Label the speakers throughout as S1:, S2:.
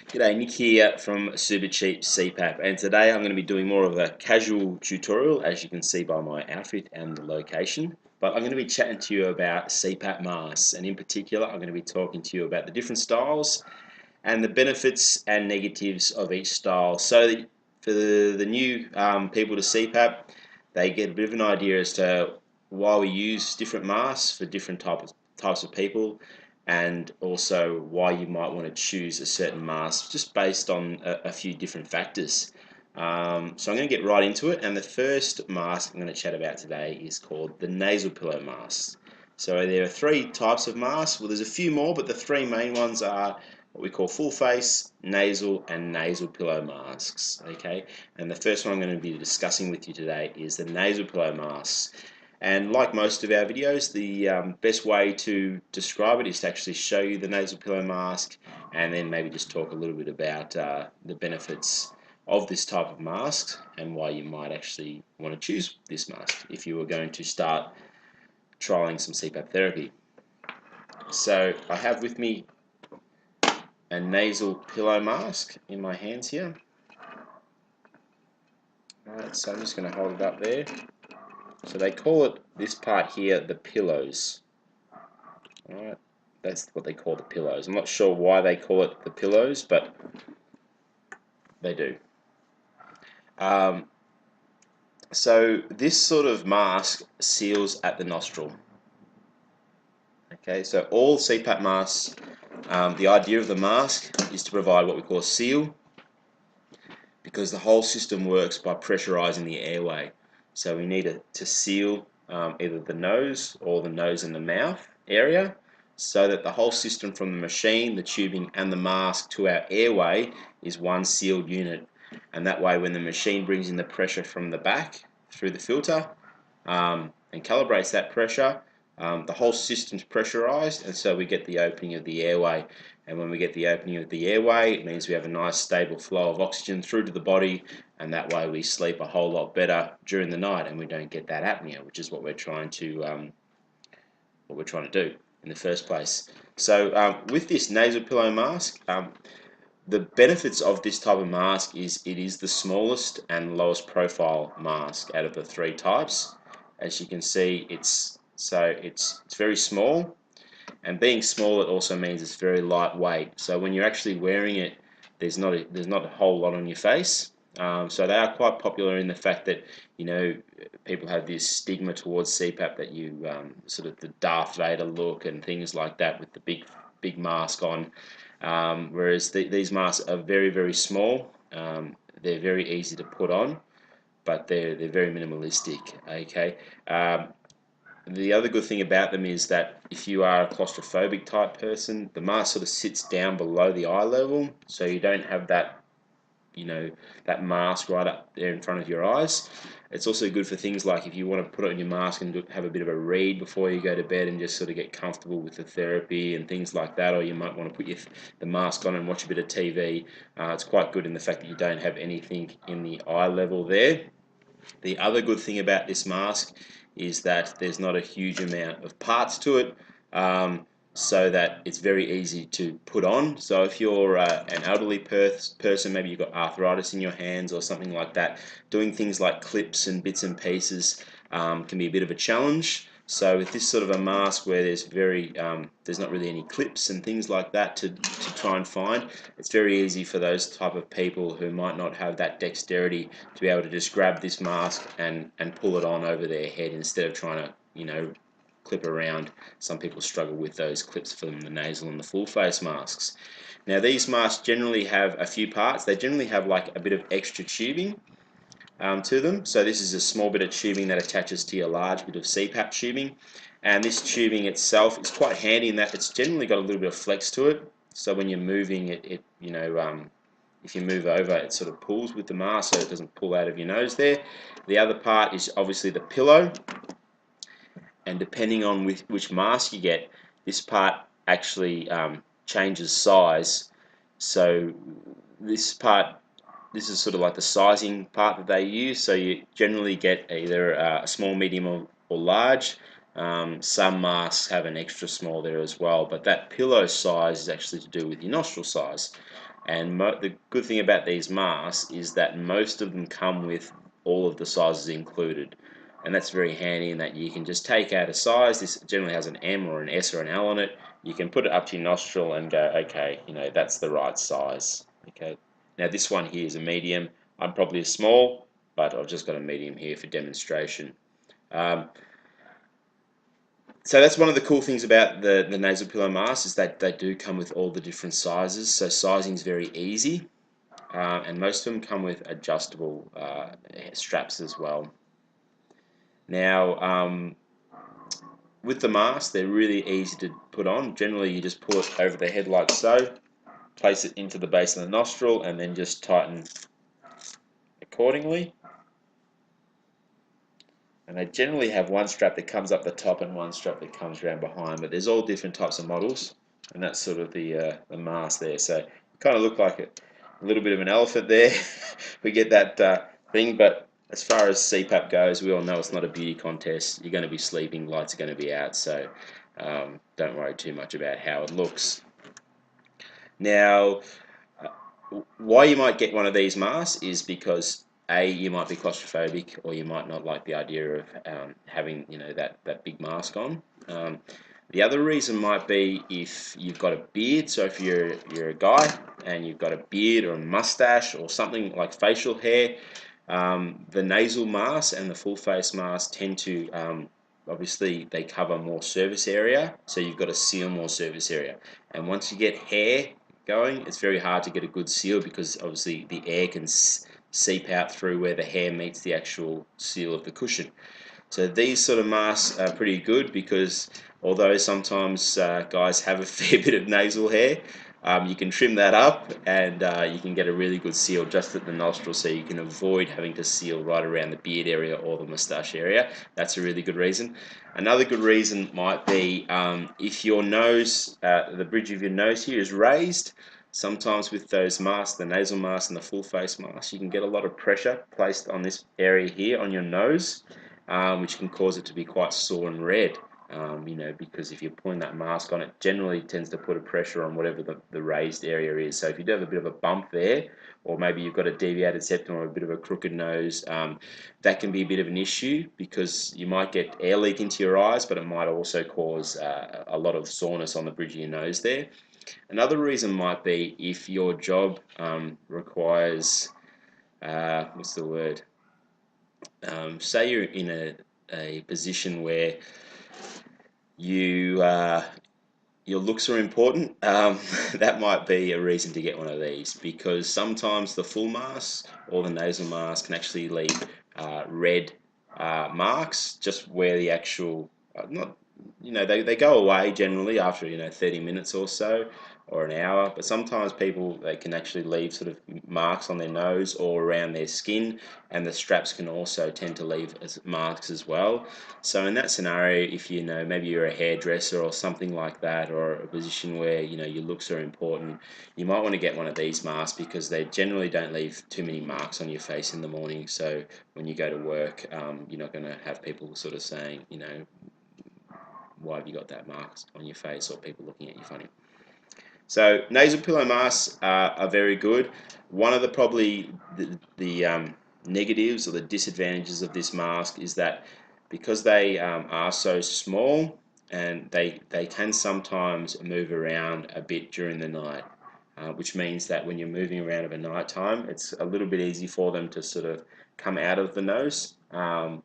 S1: G'day, Nick here from Super Cheap CPAP, and today I'm going to be doing more of a casual tutorial, as you can see by my outfit and the location. But I'm going to be chatting to you about CPAP masks, and in particular I'm going to be talking to you about the different styles and the benefits and negatives of each style. So that for the new people to CPAP, they get a bit of an idea as to why we use different masks for different types of people, and also why you might want to choose a certain mask just based on a few different factors. So I'm going to get right into it, and the first mask I'm going to chat about today is called the nasal pillow mask. So there are three types of masks. Well, there's a few more, but the three main ones are what we call full face, nasal, and nasal pillow masks. Okay, and the first one I'm going to be discussing with you today is the nasal pillow mask. And like most of our videos, the best way to describe it is to actually show you the nasal pillow mask, and then maybe just talk a little bit about the benefits of this type of mask and why you might actually want to choose this mask if you were going to start trialing some CPAP therapy. So I have with me a nasal pillow mask in my hands here. Alright, so I'm just going to hold it up there. So they call it, this part here, the pillows. Alright, that's what they call the pillows. I'm not sure why they call it the pillows, but they do. So this sort of mask seals at the nostril. Okay, so all CPAP masks, the idea of the mask is to provide what we call a seal, because the whole system works by pressurizing the airway. So we need to seal either the nose or the nose and the mouth area, so that the whole system from the machine, the tubing, and the mask to our airway is one sealed unit. And that way, when the machine brings in the pressure from the back through the filter and calibrates that pressure, the whole system's pressurized, and so we get the opening of the airway. And when we get the opening of the airway, it means we have a nice stable flow of oxygen through to the body, and that way we sleep a whole lot better during the night, and we don't get that apnea, which is what we're trying to do in the first place. So with this nasal pillow mask, the benefits of this type of mask is it is the smallest and lowest profile mask out of the three types. As you can see, it's very small, and being small, it also means it's very lightweight. So when you're actually wearing it, there's not a whole lot on your face. So they are quite popular in the fact that, you know, people have this stigma towards CPAP that you sort of the Darth Vader look and things like that with the big mask on. Whereas these masks are very, very small. They're very easy to put on, but they're very minimalistic. Okay. The other good thing about them is that if you are a claustrophobic type person, the mask sort of sits down below the eye level, so you don't have that, you know, that mask right up there in front of your eyes. It's also good for things like if you want to put on your mask and have a bit of a read before you go to bed and just sort of get comfortable with the therapy and things like that, or you might want to put the mask on and watch a bit of TV. It's quite good in the fact that you don't have anything in the eye level there. The other good thing about this mask is that there's not a huge amount of parts to it, so that it's very easy to put on. So if you're an elderly person, maybe you've got arthritis in your hands or something like that, doing things like clips and bits and pieces can be a bit of a challenge. So with this sort of a mask where there's not really any clips and things like that to try and find, it's very easy for those type of people who might not have that dexterity to be able to just grab this mask and pull it on over their head instead of trying to, you know, clip around. Some people struggle with those clips from the nasal and the full face masks. Now these masks generally have a few parts. They generally have like a bit of extra tubing to them. So this is a small bit of tubing that attaches to your large bit of CPAP tubing, and this tubing itself is quite handy in that it's generally got a little bit of flex to it. So when you're moving it, you know, if you move over, it sort of pulls with the mask, so it doesn't pull out of your nose there. The other part is obviously the pillow, and depending on which mask you get, this part actually changes size. So this is sort of like the sizing part that they use. So you generally get either a small, medium, or large. Some masks have an extra small there as well, but that pillow size is actually to do with your nostril size. And the good thing about these masks is that most of them come with all of the sizes included, and that's very handy in that you can just take out a size. This generally has an M or an S or an L on it. You can put it up to your nostril and go, okay, that's the right size. Okay, now this one here is a medium. I'm probably a small, but I've just got a medium here for demonstration. So that's one of the cool things about the nasal pillow masks, is that they do come with all the different sizes. So sizing is very easy, and most of them come with adjustable straps as well. Now, with the mask, they're really easy to put on. Generally, you just pull it over the head like so, place it into the base of the nostril, and then just tighten accordingly. And they generally have one strap that comes up the top and one strap that comes around behind, but there's all different types of models, and that's sort of the mask there. So it kind of look like a little bit of an elephant there. We get that thing, but as far as CPAP goes, we all know it's not a beauty contest. You're going to be sleeping, lights are going to be out, so don't worry too much about how it looks. Now, why you might get one of these masks is because you might be claustrophobic, or you might not like the idea of having that big mask on. The other reason might be if you've got a beard. So if you're a guy and you've got a beard or a mustache or something like facial hair, the nasal mask and the full face mask tend to obviously they cover more surface area, so you've got to seal more surface area. And once you get hair going, it's very hard to get a good seal, because obviously the air can seep out through where the hair meets the actual seal of the cushion. So these sort of masks are pretty good, because although sometimes guys have a fair bit of nasal hair, you can trim that up, and you can get a really good seal just at the nostril, so you can avoid having to seal right around the beard area or the moustache area. That's a really good reason. Another good reason might be if your nose, the bridge of your nose here is raised. Sometimes with those masks, the nasal mask and the full face mask, you can get a lot of pressure placed on this area here on your nose, which can cause it to be quite sore and red. Because if you're pulling that mask on, it generally tends to put a pressure on whatever the raised area is. So if you do have a bit of a bump there, or maybe you've got a deviated septum or a bit of a crooked nose, that can be a bit of an issue, because you might get air leak into your eyes, but it might also cause a lot of soreness on the bridge of your nose there. Another reason might be if your job requires, what's the word? Say you're in a position where your looks are important, that might be a reason to get one of these, because sometimes the full mask or the nasal mask can actually leave red marks just where the actual, they go away generally after 30 minutes or so, or an hour, but sometimes they can actually leave sort of marks on their nose or around their skin, and the straps can also tend to leave marks as well. So in that scenario, if maybe you're a hairdresser or something like that, or a position where your looks are important, you might want to get one of these masks, because they generally don't leave too many marks on your face in the morning. So when you go to work, you're not going to have people sort of saying, why have you got that mark on your face, or people looking at you funny. So nasal pillow masks are very good. One of probably the negatives or the disadvantages of this mask is that because they are so small, and they can sometimes move around a bit during the night, which means that when you're moving around at night time, it's a little bit easy for them to sort of come out of the nose, and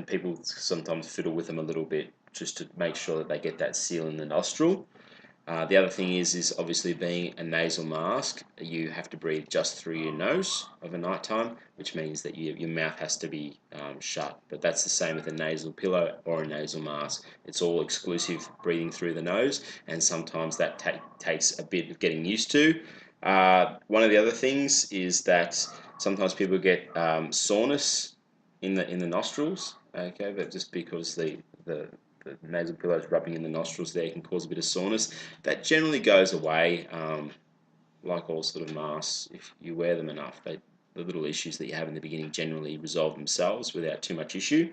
S1: people sometimes fiddle with them a little bit just to make sure that they get that seal in the nostril. The other thing is obviously, being a nasal mask, you have to breathe just through your nose over night time, which means that your mouth has to be shut. But that's the same with a nasal pillow or a nasal mask. It's all exclusive breathing through the nose, and sometimes that takes a bit of getting used to. One of the other things is that sometimes people get soreness in the nostrils. Okay, but just because the nasal pillows rubbing in the nostrils there can cause a bit of soreness. That generally goes away, like all sort of masks. If you wear them enough, the little issues that you have in the beginning generally resolve themselves without too much issue.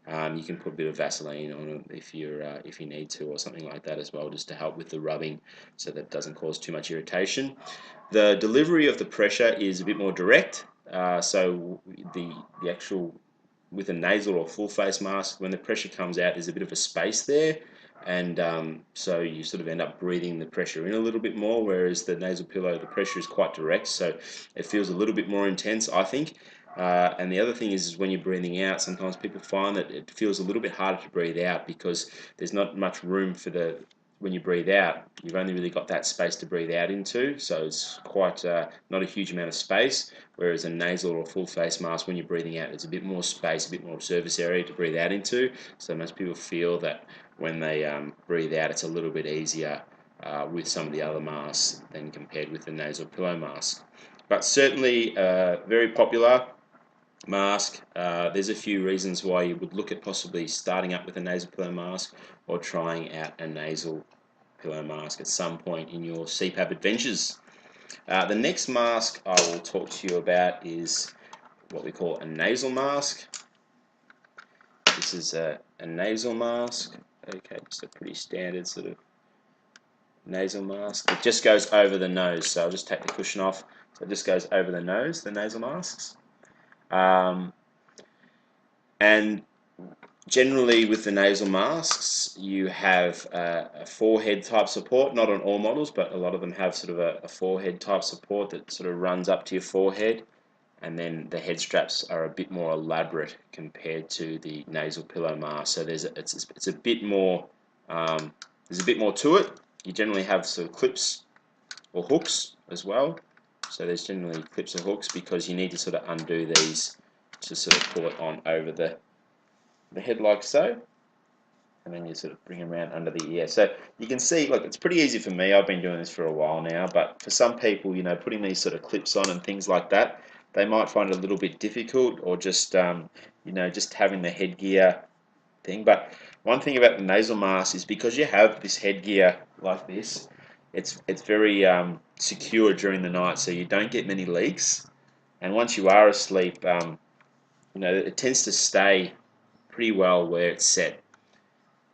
S1: You can put a bit of Vaseline on it if you need to, or something like that as well, just to help with the rubbing, so that it doesn't cause too much irritation. The delivery of the pressure is a bit more direct. So the actual, with a nasal or full face mask, when the pressure comes out, there's a bit of a space there, and so you sort of end up breathing the pressure in a little bit more, whereas the nasal pillow, the pressure is quite direct, so it feels a little bit more intense, I think. And the other thing is when you're breathing out, sometimes people find that it feels a little bit harder to breathe out because there's not much room for the, when you breathe out, you've only really got that space to breathe out into, so it's quite not a huge amount of space, whereas a nasal or full face mask, when you're breathing out, there's a bit more space, a bit more surface area to breathe out into, so most people feel that when they breathe out, it's a little bit easier with some of the other masks than compared with the nasal pillow mask. But certainly very popular mask. There's a few reasons why you would look at possibly starting up with a nasal pillow mask or trying out a nasal pillow mask at some point in your CPAP adventures. The next mask I will talk to you about is what we call a nasal mask. This is a nasal mask. Okay, just a pretty standard sort of nasal mask. It just goes over the nose, so I'll just take the cushion off. So it just goes over the nose, the nasal masks. And generally with the nasal masks, you have a forehead type support, not on all models, but a lot of them have sort of a forehead type support that sort of runs up to your forehead, and then the head straps are a bit more elaborate compared to the nasal pillow mask. So it's a bit more, there's a bit more to it. You generally have sort of clips or hooks as well. So there's generally clips or hooks because you need to sort of undo these to sort of pull it on over the head like so, and then you sort of bring them around under the ear. So you can see, look, it's pretty easy for me. I've been doing this for a while now, but for some people, you know, putting these sort of clips on and things like that, they might find it a little bit difficult, or just you know, just having the headgear thing. But one thing about the nasal mask is because you have this headgear like this, it's very secure during the night, so you don't get many leaks. And once you are asleep, you know, it tends to stay pretty well where it's set.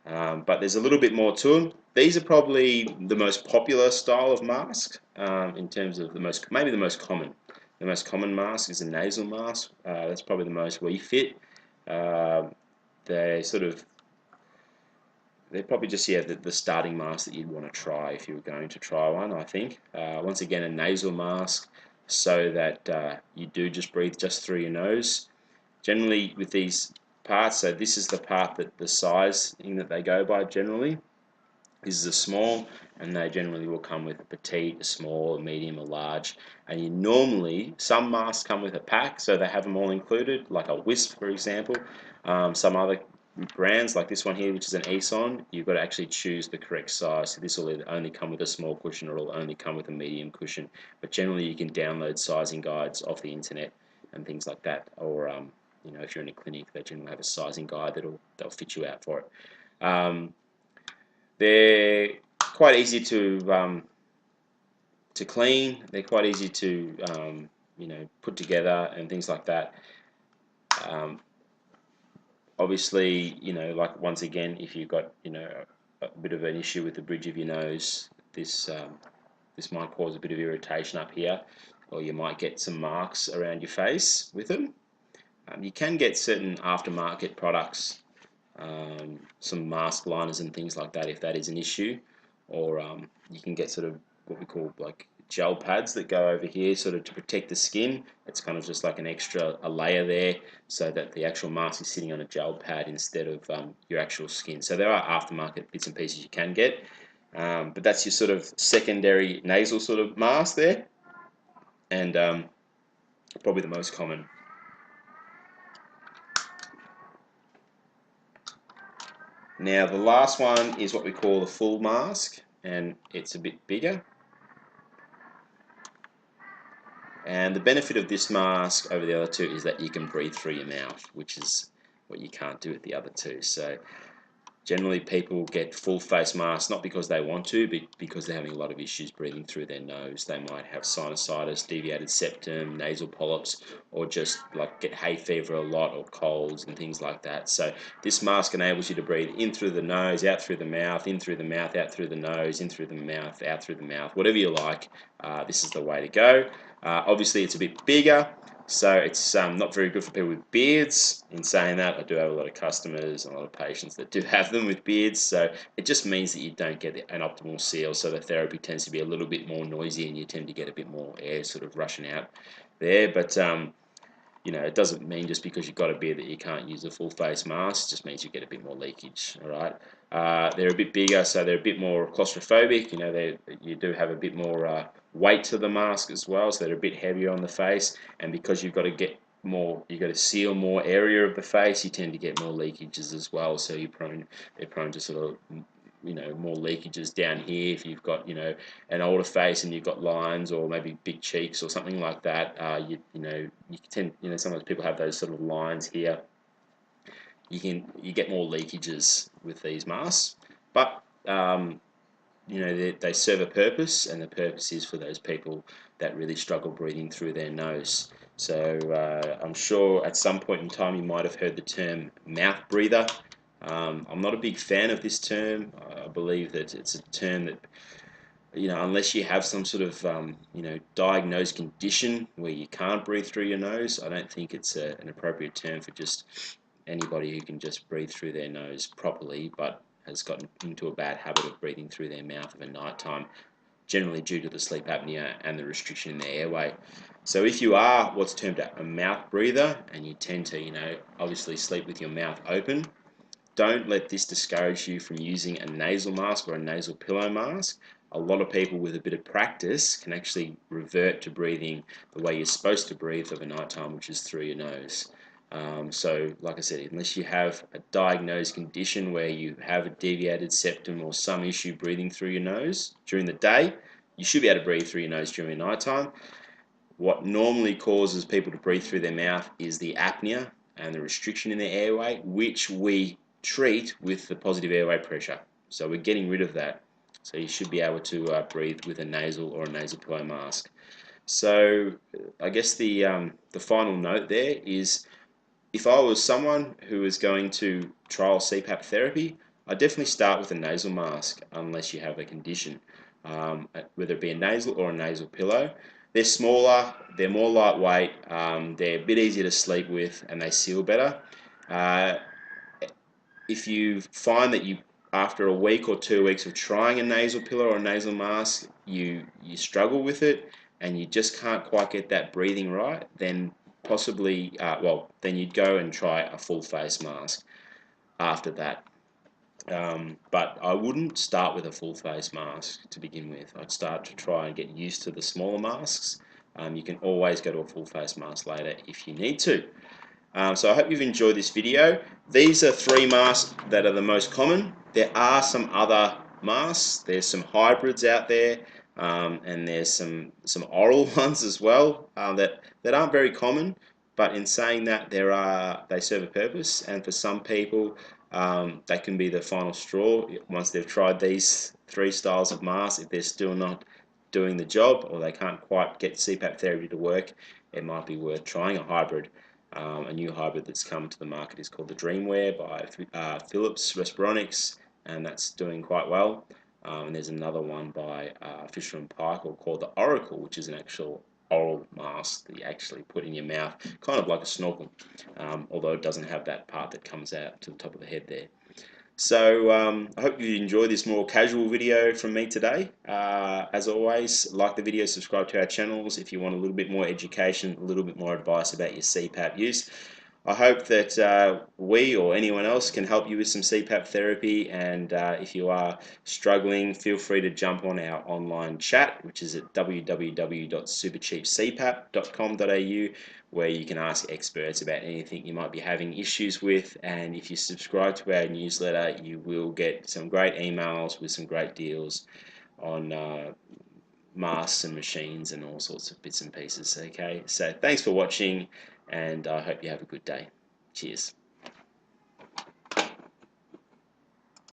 S1: But there's a little bit more to them. These are probably the most popular style of mask in terms of maybe the most common. The most common mask is a nasal mask. That's probably the most we fit. They're probably just, yeah, the starting mask that you'd want to try if you were going to try one, I think. Once again, a nasal mask so that you do just breathe just through your nose. Generally with these parts, so this is the part that the sizing that they go by generally. This is a small, and they generally will come with a petite, a small, a medium, a large, and you normally, some masks come with a pack, so they have them all included, like a Wisp for example. Some other brands like this one here, which is an Aeson, you've got to actually choose the correct size. So this will either only come with a small cushion or it'll only come with a medium cushion, but generally you can download sizing guides off the internet and things like that, or you know, if you're in a clinic, they generally have a sizing guide that'll fit you out for it. They're quite easy to clean. They're quite easy to you know, put together and things like that. Obviously, you know, like once again, if you've got, you know, a bit of an issue with the bridge of your nose, this might cause a bit of irritation up here, or you might get some marks around your face with them. You can get certain aftermarket products, some mask liners and things like that if that is an issue, or you can get sort of what we call like gel pads that go over here sort of to protect the skin. It's kind of just like an extra layer there so that the actual mask is sitting on a gel pad instead of your actual skin. So there are aftermarket bits and pieces you can get, but that's your sort of secondary nasal sort of mask there, and probably the most common. Now the last one is what we call the full mask, and it's a bit bigger. And the benefit of this mask over the other two is that you can breathe through your mouth, which is what you can't do with the other two. So Generally, people get full face masks not because they want to, but because they're having a lot of issues breathing through their nose. They might have sinusitis, deviated septum, nasal polyps, or just like get hay fever a lot, or colds and things like that. So this mask enables you to breathe in through the nose, out through the mouth, in through the mouth, out through the nose, in through the mouth, out through the mouth, whatever you like. This is the way to go. Obviously, it's a bit bigger, so it's not very good for people with beards. In saying that, I do have a lot of customers and a lot of patients that do have them with beards, so it just means that you don't get an optimal seal, so the therapy tends to be a little bit more noisy and you tend to get a bit more air sort of rushing out there. But you know, it doesn't mean just because you've got a beard that you can't use a full face mask. It just means you get a bit more leakage. All right, they're a bit bigger, so they're a bit more claustrophobic. You know, you do have a bit more weight to the mask as well, so they're a bit heavier on the face. And because you've got to get more, you've got to seal more area of the face, you tend to get more leakages as well. So they're prone to sort of, you know, more leakages down here if you've got, you know, an older face and you've got lines or maybe big cheeks or something like that. You know, you tend, you know, sometimes people have those sort of lines here. You get more leakages with these masks, but you know, they serve a purpose, and the purpose is for those people that really struggle breathing through their nose. So I'm sure at some point in time you might have heard the term mouth breather. I'm not a big fan of this term. I believe that it's a term that, you know, unless you have some sort of you know, diagnosed condition where you can't breathe through your nose, I don't think it's an appropriate term for just anybody who can just breathe through their nose properly, but has gotten into a bad habit of breathing through their mouth at night time, generally due to the sleep apnea and the restriction in their airway. So if you are what's termed a mouth breather, and you tend to, you know, obviously sleep with your mouth open, don't let this discourage you from using a nasal mask or a nasal pillow mask. A lot of people with a bit of practice can actually revert to breathing the way you're supposed to breathe over night time, which is through your nose. So, like I said, unless you have a diagnosed condition where you have a deviated septum or some issue breathing through your nose during the day, you should be able to breathe through your nose during nighttime. What normally causes people to breathe through their mouth is the apnea and the restriction in their airway, which we treat with the positive airway pressure. So we're getting rid of that. So you should be able to breathe with a nasal or a nasal pillow mask. So I guess the final note there is, if I was someone who is going to trial CPAP therapy, I'd definitely start with a nasal mask unless you have a condition, whether it be a nasal or a nasal pillow. They're smaller, they're more lightweight, they're a bit easier to sleep with, and they seal better. If you find that you, after a week or 2 weeks of trying a nasal pillow or a nasal mask, you struggle with it and you just can't quite get that breathing right, then possibly, well, then you'd go and try a full face mask after that. But I wouldn't start with a full face mask to begin with. I'd start to try and get used to the smaller masks. You can always go to a full face mask later if you need to. So I hope you've enjoyed this video. These are 3 masks that are the most common. There are some other masks. There's some hybrids out there, and there's some oral ones as well that aren't very common. But in saying that, they serve a purpose, and for some people, they can be the final straw once they've tried these 3 styles of masks. If they're still not doing the job, or they can't quite get CPAP therapy to work, it might be worth trying a hybrid. A new hybrid that's come to the market is called the Dreamwear by Philips Respironics, and that's doing quite well. And there's another one by Fisher & Paykel called the Oracle, which is an actual oral mask that you actually put in your mouth, kind of like a snorkel, although it doesn't have that part that comes out to the top of the head there. So I hope you enjoy this more casual video from me today. As always, like the video, subscribe to our channels if you want a little bit more education, a little bit more advice about your CPAP use. I hope that we or anyone else can help you with some CPAP therapy, and if you are struggling, feel free to jump on our online chat, which is at www.supercheapcpap.com.au, where you can ask experts about anything you might be having issues with. And if you subscribe to our newsletter, you will get some great emails with some great deals on masks and machines and all sorts of bits and pieces. Okay, so thanks for watching, and I hope you have a good day. Cheers.